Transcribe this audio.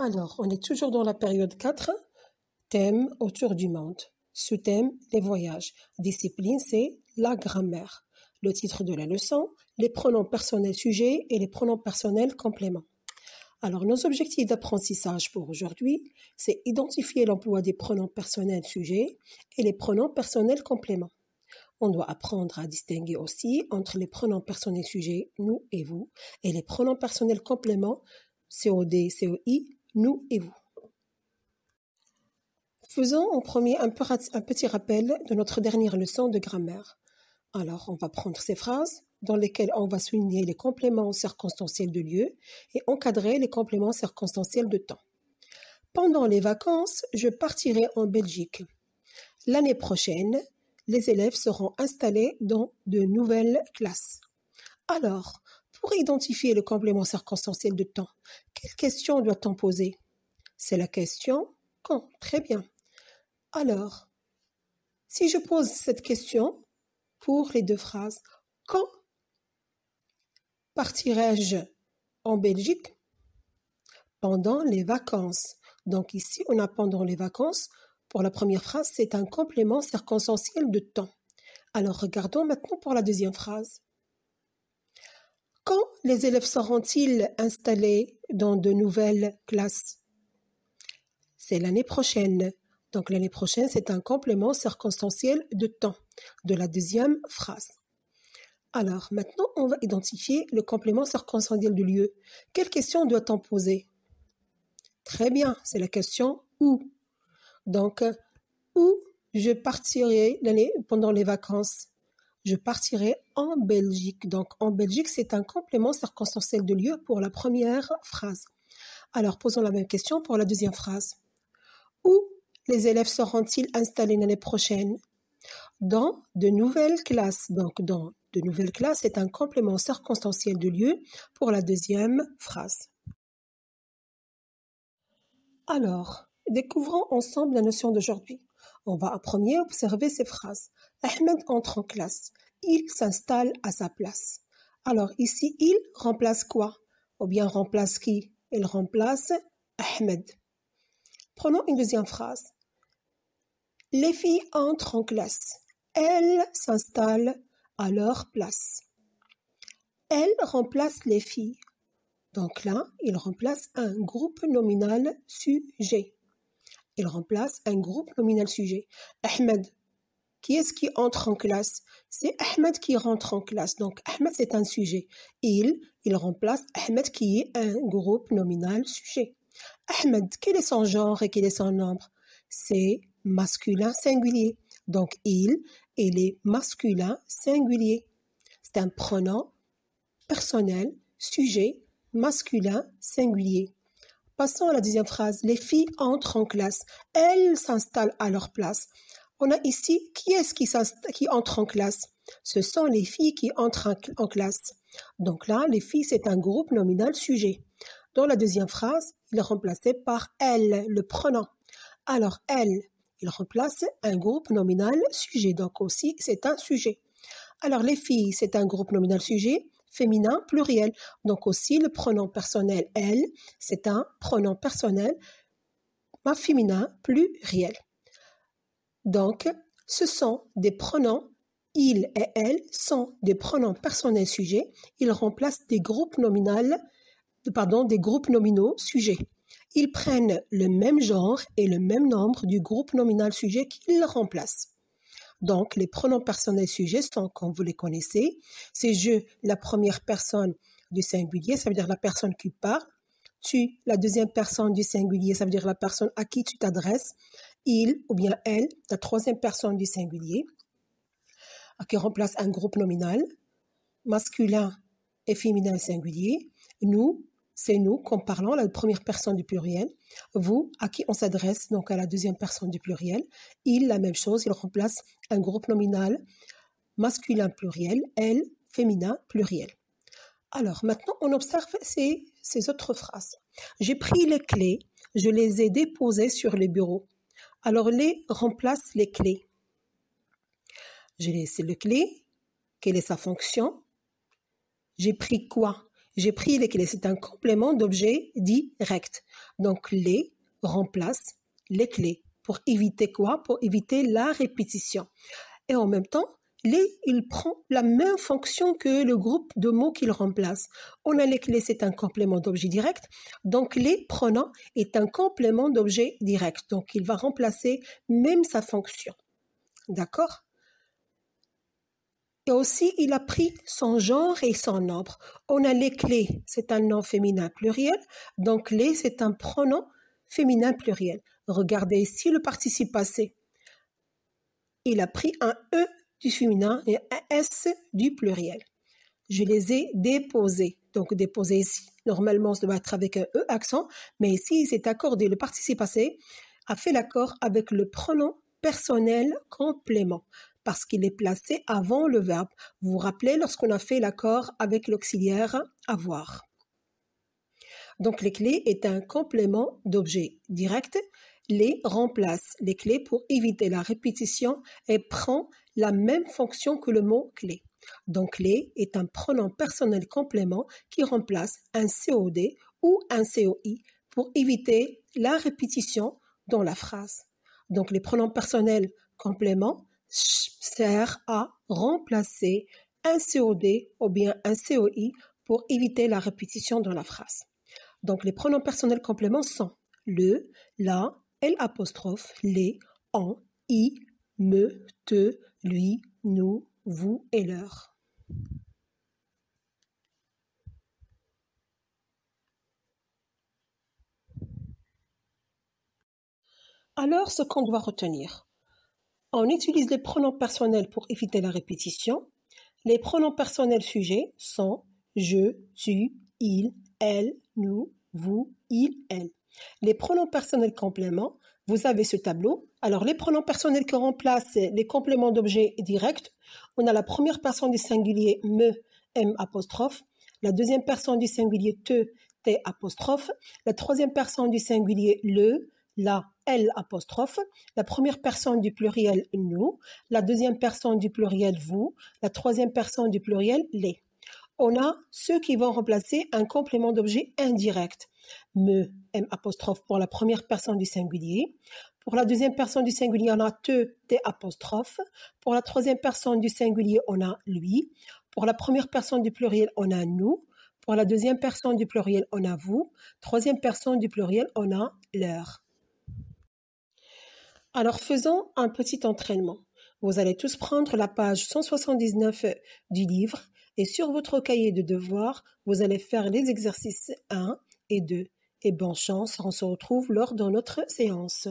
Alors, on est toujours dans la période 4, thème autour du monde. Sous-thème, les voyages. Discipline, c'est la grammaire. Le titre de la leçon, les pronoms personnels sujets et les pronoms personnels compléments. Alors, nos objectifs d'apprentissage pour aujourd'hui, c'est identifier l'emploi des pronoms personnels sujets et les pronoms personnels compléments. On doit apprendre à distinguer aussi entre les pronoms personnels sujets, nous et vous, et les pronoms personnels compléments, COD, COI, nous et vous. Faisons en premier un petit rappel de notre dernière leçon de grammaire. Alors, on va prendre ces phrases dans lesquelles on va souligner les compléments circonstanciels de lieu et encadrer les compléments circonstanciels de temps. Pendant les vacances, je partirai en Belgique. L'année prochaine, les élèves seront installés dans de nouvelles classes. Alors, pour identifier le complément circonstanciel de temps, quelle question doit-on poser? C'est la question « quand ». Très bien. Alors, si je pose cette question pour les deux phrases, quand partirai-je en Belgique? Pendant les vacances. Donc ici, on a pendant les vacances. Pour la première phrase, c'est un complément circonstanciel de temps. Alors, regardons maintenant pour la deuxième phrase. Quand les élèves seront-ils installés dans de nouvelles classes? C'est l'année prochaine. Donc, l'année prochaine, c'est un complément circonstanciel de temps de la deuxième phrase. Alors, maintenant, on va identifier le complément circonstanciel de lieu. Quelle question doit-on poser? Très bien, c'est la question « où ». Donc, où je partirai pendant les vacances? Je partirai en Belgique. Donc, en Belgique, c'est un complément circonstanciel de lieu pour la première phrase. Alors, posons la même question pour la deuxième phrase. Où les élèves seront-ils installés l'année prochaine? Dans de nouvelles classes. Donc, dans de nouvelles classes, c'est un complément circonstanciel de lieu pour la deuxième phrase. Alors, découvrons ensemble la notion d'aujourd'hui. On va en premier observer ces phrases. Ahmed entre en classe. Il s'installe à sa place. Alors ici, il remplace quoi? Ou bien remplace qui? Il remplace Ahmed. Prenons une deuxième phrase. Les filles entrent en classe. Elles s'installent à leur place. Elles remplacent les filles. Donc là, il remplace un groupe nominal sujet. Il remplace un groupe nominal sujet. Ahmed. Qui est-ce qui entre en classe? C'est Ahmed qui rentre en classe. Donc, Ahmed, c'est un sujet. Il remplace Ahmed qui est un groupe nominal sujet. Ahmed, quel est son genre et quel est son nombre? C'est masculin singulier. Donc, il est masculin singulier. C'est un pronom personnel, sujet, masculin singulier. Passons à la deuxième phrase. Les filles entrent en classe. Elles s'installent à leur place. On a ici, qui est-ce qui entre en classe? Ce sont les filles qui entrent en classe. Donc là, les filles, c'est un groupe nominal sujet. Dans la deuxième phrase, il est remplacé par elle, le pronom. Alors, elle, il remplace un groupe nominal sujet. Donc aussi, c'est un sujet. Alors, les filles, c'est un groupe nominal sujet, féminin, pluriel. Donc aussi, le pronom personnel, elle, c'est un pronom personnel féminin, pluriel. Donc, ce sont des pronoms, il et elle sont des pronoms personnels sujets. Ils remplacent des groupes nominaux sujets. Ils prennent le même genre et le même nombre du groupe nominal sujet qu'ils remplacent. Donc, les pronoms personnels sujets sont, comme vous les connaissez, c'est je, la première personne du singulier, ça veut dire la personne qui parle. Tu, la deuxième personne du singulier, ça veut dire la personne à qui tu t'adresses. Il ou bien elle, la troisième personne du singulier, qui remplace un groupe nominal, masculin et féminin singulier. Nous, c'est nous, comme parlant, la première personne du pluriel. Vous, à qui on s'adresse, donc à la deuxième personne du pluriel. Il, la même chose, il remplace un groupe nominal, masculin pluriel, elle, féminin pluriel. Alors, maintenant, on observe ces autres phrases. J'ai pris les clés, je les ai déposées sur les bureaux. Alors, les remplace les clés. J'ai laissé les clés. Quelle est sa fonction? J'ai pris quoi? J'ai pris les clés, c'est un complément d'objet direct. Donc les remplace les clés. Pour éviter quoi? Pour éviter la répétition. Et en même temps, les, il prend la même fonction que le groupe de mots qu'il remplace. On a les clés, c'est un complément d'objet direct. Donc les pronoms est un complément d'objet direct. Donc il va remplacer même sa fonction. D'accord? Et aussi, il a pris son genre et son nombre. On a les clés, c'est un nom féminin pluriel. Donc les, c'est un pronom féminin pluriel. Regardez ici le participe passé. Il a pris un E du féminin et un S du pluriel. Je les ai déposés. Donc déposer ici, normalement, ça doit être avec un E accent, mais ici, il s'est accordé, le participe passé a fait l'accord avec le pronom personnel complément parce qu'il est placé avant le verbe. Vous vous rappelez lorsqu'on a fait l'accord avec l'auxiliaire avoir. Donc les clés est un complément d'objet direct. Les remplace les clés pour éviter la répétition et prend la même fonction que le mot clé. Donc les est un pronom personnel complément qui remplace un COD ou un COI pour éviter la répétition dans la phrase. Donc les pronoms personnels compléments sert à remplacer un COD ou bien un COI pour éviter la répétition dans la phrase. Donc les pronoms personnels compléments sont le, la, l'apostrophe, les, on, i, me, te, lui, nous, vous et leur. Alors, ce qu'on doit retenir. On utilise les pronoms personnels pour éviter la répétition. Les pronoms personnels sujets sont je, tu, il, elle, nous, vous, il, elle. Les pronoms personnels compléments, vous avez ce tableau. Alors, les pronoms personnels qui remplacent les compléments d'objet directs, on a la première personne du singulier me, m apostrophe, la deuxième personne du singulier te, t apostrophe, la troisième personne du singulier le, la, L apostrophe, la première personne du pluriel nous, la deuxième personne du pluriel vous, la troisième personne du pluriel les. On a ceux qui vont remplacer un complément d'objet indirect. Me, M apostrophe pour la première personne du singulier. Pour la deuxième personne du singulier, on a te, T apostrophe. Pour la troisième personne du singulier, on a lui. Pour la première personne du pluriel, on a nous. Pour la deuxième personne du pluriel, on a vous. Troisième personne du pluriel, on a leur. Alors faisons un petit entraînement. Vous allez tous prendre la page 179 du livre et sur votre cahier de devoirs, vous allez faire les exercices 1 et 2. Et bonne chance, on se retrouve lors de notre séance.